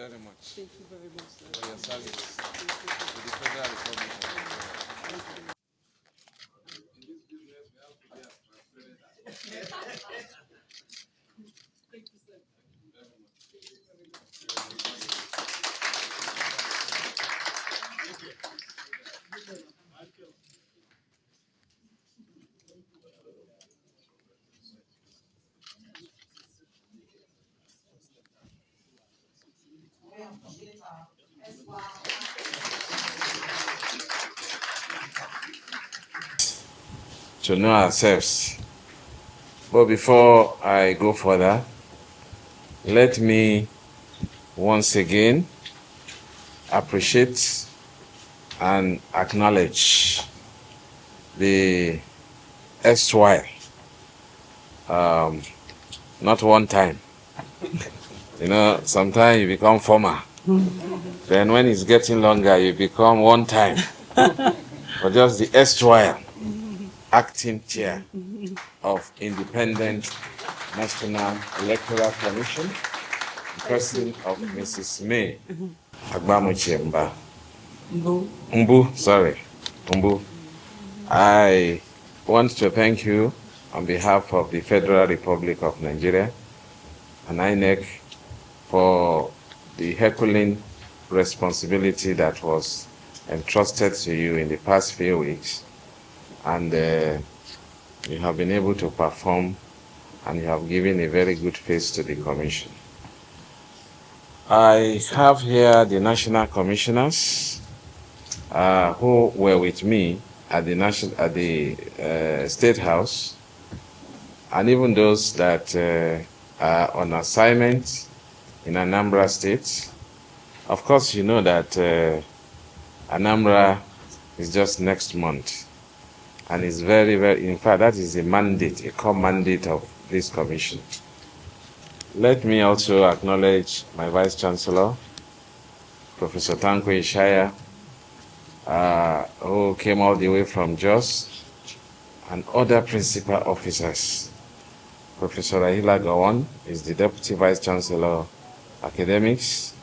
Very much. Thank you very much, sir. For your service to the Federal Republic of Nigeria. In this business, we have to be as transparent as possible. Thank you, sir. Very much. Thank you very much. To know ourselves. But before I go further, let me once again appreciate and acknowledge the SY. Not one time. Sometimes you become former. Then when it's getting longer, you become one time. But just the SY, acting chair of Independent National Electoral Commission, person of Mrs. May Agbamuchemba. Mbu. I want to thank you on behalf of the Federal Republic of Nigeria and INEC for the Herculean responsibility that was entrusted to you in the past few weeks. And you have been able to perform, and you have given a very good face to the Commission. I have here the national commissioners who were with me at the State House, and even those that are on assignment in Anambra State. Of course, you know that Anambra is just next month, and it's very, very, in fact, that is a mandate, a core mandate of this commission. Let me also acknowledge my Vice Chancellor, Professor Tanko Ishaya, who came all the way from Jos, and other principal officers. Professor Rahila Gawon is the Deputy Vice Chancellor, Academics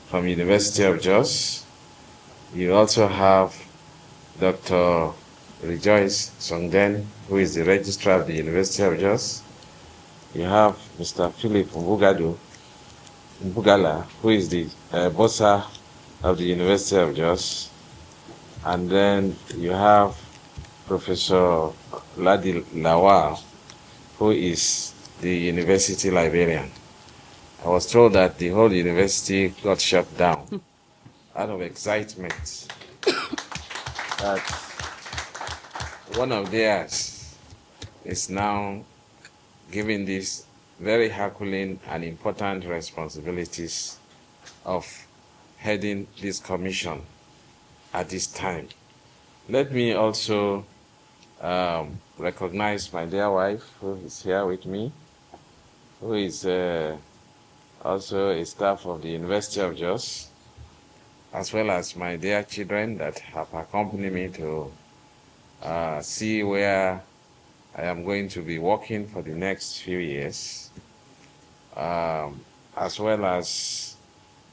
from University of Jos. You also have Dr. Rejoice Songden, who is the Registrar of the University of Jos. You have Mr. Philip Mbugala, who is the Bossa of the University of Jos. And then you have Professor Ladi Lawal, who is the university librarian. I was told that the whole university got shut down out of excitement that one of theirs is now given these very Herculean and important responsibilities of heading this commission at this time. Let me also recognize my dear wife, who is here with me, who is also a staff of the University of Jos, as well as my dear children that have accompanied me to see where I am going to be working for the next few years, as well as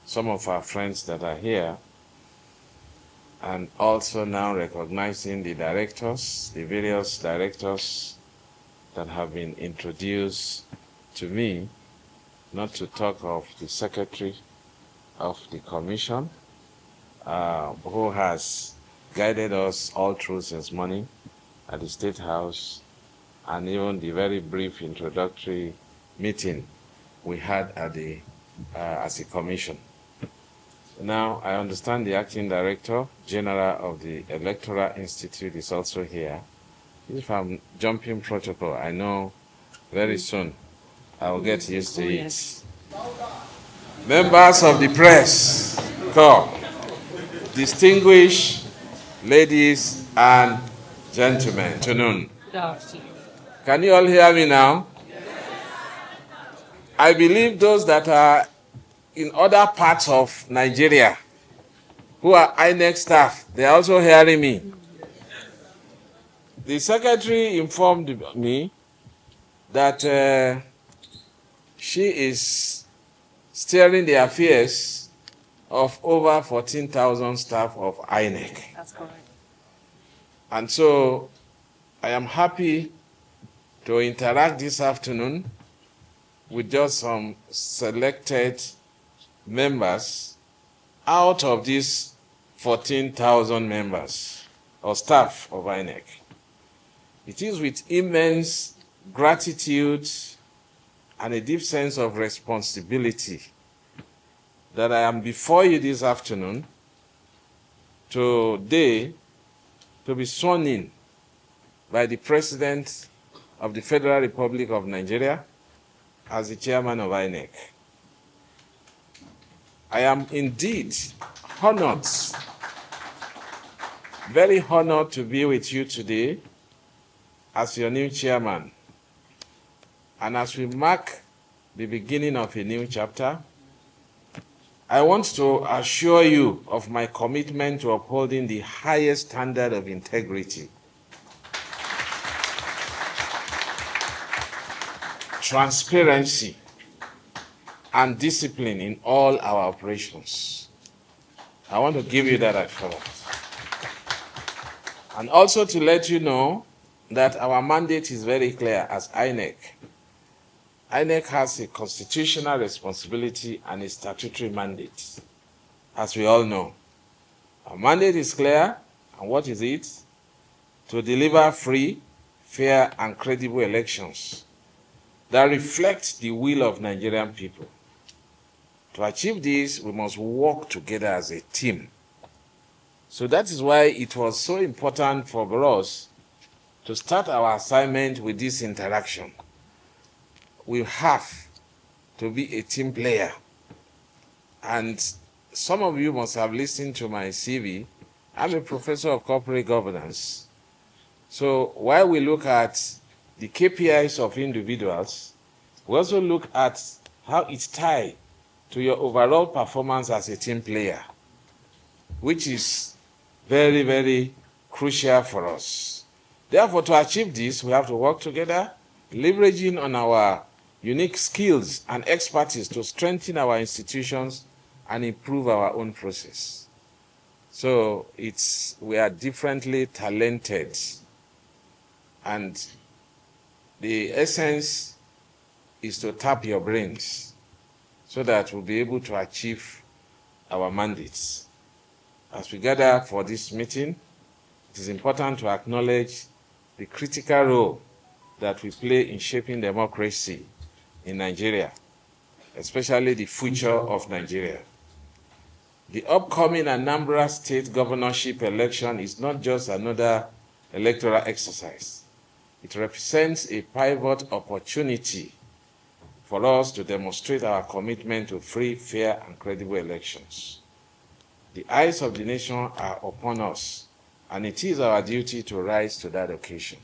some of our friends that are here, and also now recognizing the directors, the various directors that have been introduced to me, not to talk of the secretary of the commission, who has guided us all through since morning at the State House, and even the very brief introductory meeting we had at the as a commission. Now, I understand the acting director general of the Electoral Institute is also here. If I'm jumping protocol, I know very soon I will get used to it. Yes. Members of the press, come. Distinguished ladies and gentlemen, afternoon. Can you all hear me now? I believe those that are in other parts of Nigeria who are INEC staff, they are also hearing me. The secretary informed me that she is steering the affairs of over 14,000 staff of INEC. That's correct. And so I am happy to interact this afternoon with just some selected members out of these 14,000 members or staff of INEC. It is with immense gratitude and a deep sense of responsibility that I am before you this afternoon today to be sworn in by the President of the Federal Republic of Nigeria as the chairman of INEC. I am indeed honored, very honored to be with you today as your new chairman. And as we mark the beginning of a new chapter, I want to assure you of my commitment to upholding the highest standard of integrity, transparency, and discipline in all our operations. I want to give you that assurance. And also to let you know that our mandate is very clear as INEC. INEC has a constitutional responsibility and a statutory mandate, as we all know. Our mandate is clear, and what is it? To deliver free, fair, and credible elections that reflect the will of Nigerian people. To achieve this, we must work together as a team. So that is why it was so important for us to start our assignment with this interaction. We have to be a team player. And some of you must have listened to my CV. I'm a professor of corporate governance. So while we look at the KPIs of individuals, we also look at how it's tied to your overall performance as a team player, which is very, very crucial for us. Therefore, to achieve this, we have to work together, leveraging on our unique skills and expertise to strengthen our institutions and improve our own process. So we are differently talented, and the essence is to tap your brains so that we'll be able to achieve our mandates. As we gather for this meeting, it is important to acknowledge the critical role that we play in shaping democracy in Nigeria, especially the future of Nigeria. The upcoming Anambra State governorship election is not just another electoral exercise. It represents a pivot opportunity for us to demonstrate our commitment to free, fair, and credible elections. The eyes of the nation are upon us, and it is our duty to rise to that occasion.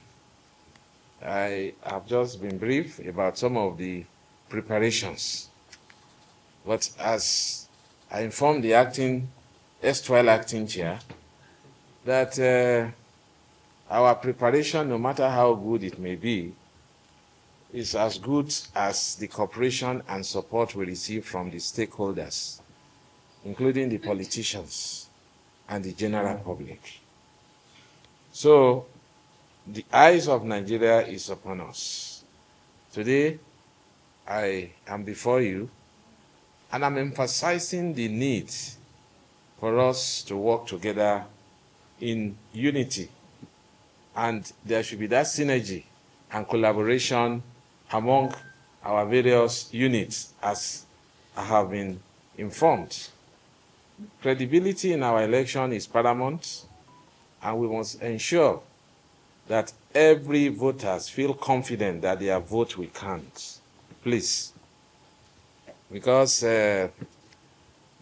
I have just been brief about some of the preparations, but as I informed the erstwhile acting chair, that our preparation, no matter how good it may be, is as good as the cooperation and support we receive from the stakeholders, including the politicians and the general public. So the eyes of Nigeria is upon us. Today, I am before you, and I'm emphasizing the need for us to work together in unity, and there should be that synergy and collaboration among our various units, as I have been informed. Credibility in our election is paramount, and we must ensure that every voter feels confident that their vote will count. Please. Because that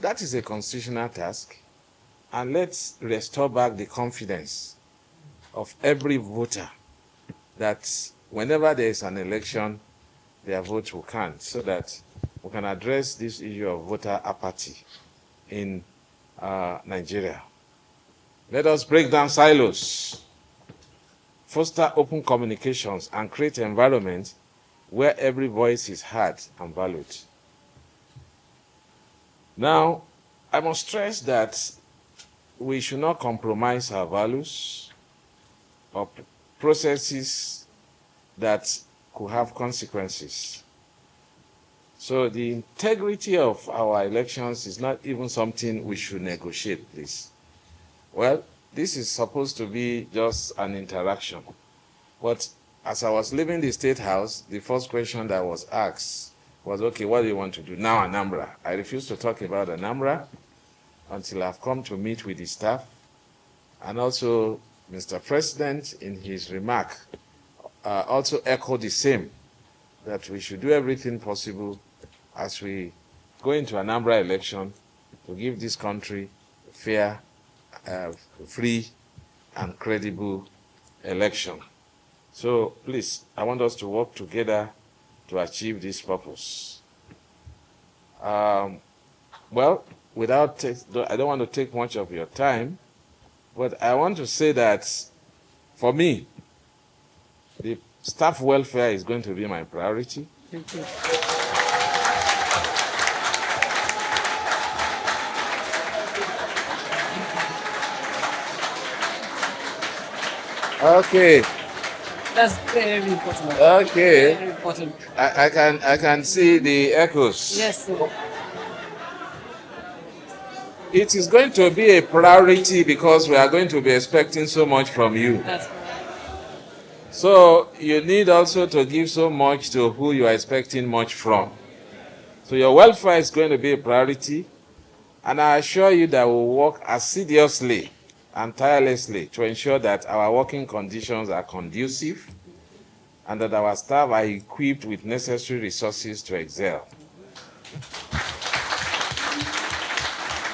is a constitutional task, and let's restore back the confidence of every voter that whenever there is an election, their vote will count, so that we can address this issue of voter apathy in Nigeria. Let us break down silos, foster open communications, and create an environment where every voice is heard and valued. Now, I must stress that we should not compromise our values or processes that could have consequences. So the integrity of our elections is not even something we should negotiate, please. Well, this is supposed to be just an interaction. But as I was leaving the State House, the first question that was asked was, okay, what do you want to do? Now Anambra. I refuse to talk about Anambra until I've come to meet with the staff. And also, Mr. President, in his remark, also echoed the same, that we should do everything possible as we go into Anambra election to give this country a fair, free, and credible election. So please, I want us to work together to achieve this purpose. Well, I don't want to take much of your time, but I want to say that for me, the staff welfare is going to be my priority. Thank you. Okay. That's very important. Okay. Very important. I can see the echoes. Yes, sir. It is going to be a priority because we are going to be expecting so much from you. That's right. So you need also to give so much to who you are expecting much from. So your welfare is going to be a priority, and I assure you that we'll work assiduously and tirelessly to ensure that our working conditions are conducive and that our staff are equipped with necessary resources to excel.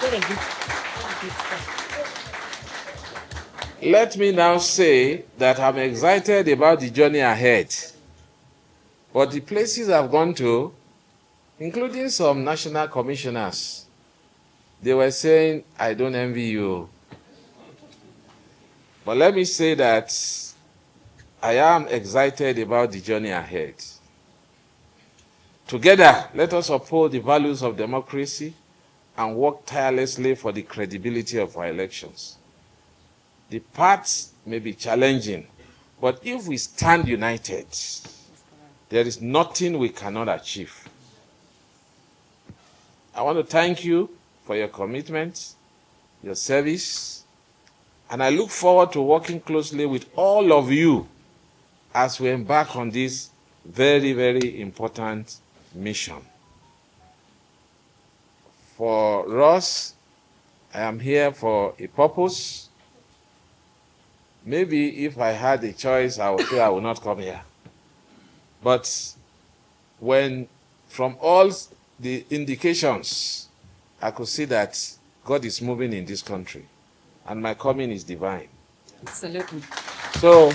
Very good. Let me now say that I'm excited about the journey ahead. But the places I've gone to, including some national commissioners, they were saying, I don't envy you. But let me say that I am excited about the journey ahead. Together, let us uphold the values of democracy and work tirelessly for the credibility of our elections. The paths may be challenging, but if we stand united, there is nothing we cannot achieve. I want to thank you for your commitment, your service, and I look forward to working closely with all of you as we embark on this very, very important mission. For us, I am here for a purpose. Maybe if I had a choice, I would say I would not come here. But when, from all the indications, I could see that God is moving in this country, and my coming is divine. Absolutely. So,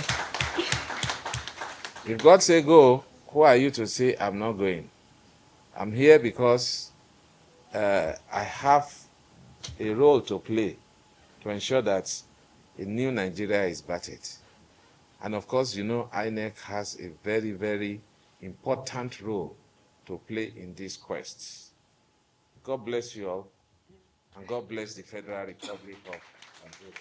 if God say go, who are you to say I'm not going? I'm here because I have a role to play to ensure that a new Nigeria is battered. And of course, you know, INEC has a very, very important role to play in this quest. God bless you all, and God bless the Federal Republic of Nigeria.